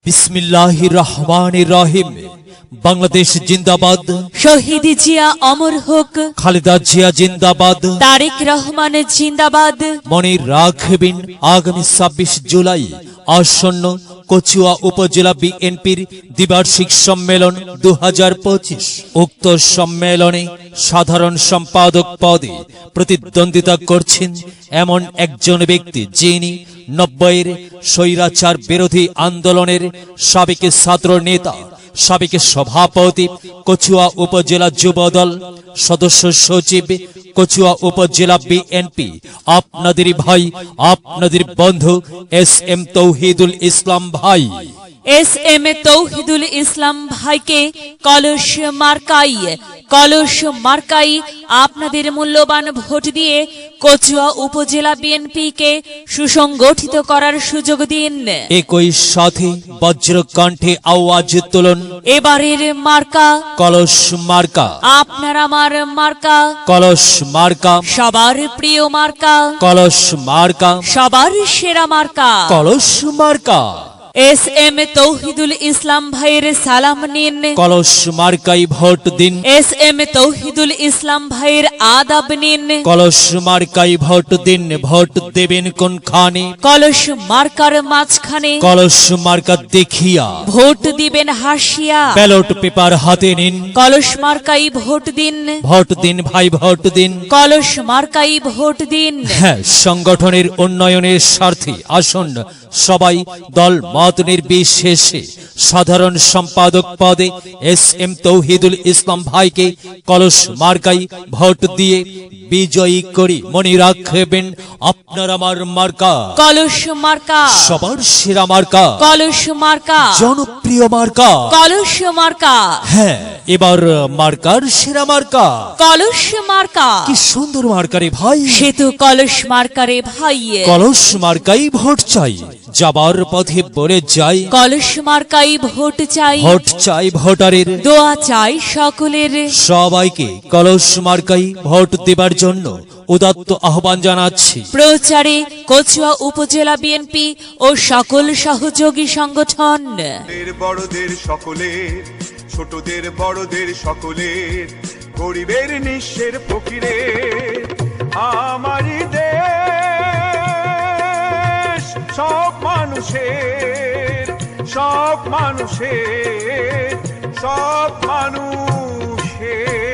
বিসমিল্লাহির রহমানির রহিম। বাংলাদেশ জিন্দাবাদ। শহীদ জিয়া অমর হোক। খালেদা জিয়া জিন্দাবাদ। তারেক রহমান জিন্দাবাদ। মনে রাখবেন আগামী ২৬ জুলাই আসন্ন কচুয়া উপজেলা বিএনপির দ্বিবার্ষিক সম্মেলন ২০২৫। উক্ত সম্মেলনে সাধারণ সম্পাদক পদে প্রতিদ্বন্দ্বিতা করছেন এমন একজন ব্যক্তি, যিনি ৯০-এর স্বৈরাচার বিরোধী আন্দোলনের সাবেক ছাত্র নেতা, সাবেক সভাপতি, কচুয়া উপজেলা যুবদল সদস্য সচিব, কচুয়া উপজেলা বিএনপি, আপনাদের ভাই, আপনাদের বন্ধু এস.এম. তৌহিদুল ইসলাম ভাই। এস.এম. তৌহিদুল ইসলাম ভাইকে কলস মার্কাই আপনাদের মূল্যবান ভোট দিয়ে কচুয়া উপজেলা বিএনপিকে সুসংগঠিত করার সুযোগ দিন। একই সাথে বজ্রকণ্ঠে আওয়াজ তুলুন, এবারের মার্কা কলস মার্কা। আপনার আমার মার্কা, কলস মার্কা সবার প্রিয় মার্কা, কলস মার্কা, সবার সেরা মার্কা। কলস মার্কা। এস.এম. তৌহিদুল ইসলাম ভাইয়ের সালাম নিন। কলস মার্কাই ভোট দিন। এস.এম. তৌহিদুল ইসলাম ভাইয়ের আদাব নিন। কলস মার্কাই ভোট দিন। ভোট দেবেন কোনখানে? কলস মার্কার মাঝখানে। কলস মার্কা দেখিয়া ভোট দিবেন হাসিয়া। ব্যালট পেপার হাতে নিন। কলস মার্কাই ভোট দিন। ভোট দিন ভাই, ভোট দিন। কলস মার্কাই ভোট দিন। হ্যাঁ, সংগঠনের উন্নয়নের স্বার্থে আসুন সবাই দল মত নির্বিশেষে সাধারণ সম্পাদক পদে এস.এম. তৌহিদুল ইসলাম ভাইকে কলস মার্কাই ভোট দিয়ে বিজয়ী করি। মনে রাখবেন, আপনার আমার মার্কা কলস মার্কা, সবার সেরা মার্কা, কলস মার্কা, জনপ্রিয় মার্কা। কলস মার্কা। হ্যাঁ, এবার মার্কার সেরা মার্কা। কলস মার্কা। কি সুন্দর মার্কা রে ভাই। সে তো কলস মার্কারে ভাই। কলস মার্কাই ভোট চাই, যাবার পথে বলে যাই। কলস মার্কাই ভোট চাই। ভোট চাই ভোটারের, দোয়া চাই সকলের। সবাইকে কলস মার্কাই ভোট দেবার জন্য উদাত্ত আহ্বান জানাচ্ছি। প্রচারে কচুয়া উপজেলা বিএনপি ও সকল সহযোগী সংগঠন। বড়দের সকলের, ছোটদের বড়দের সকলের, গরিবের নিঃস্বের ফকিরের আমারই দেশ। সব মানুষের, সব মানুষের, সব মানুষের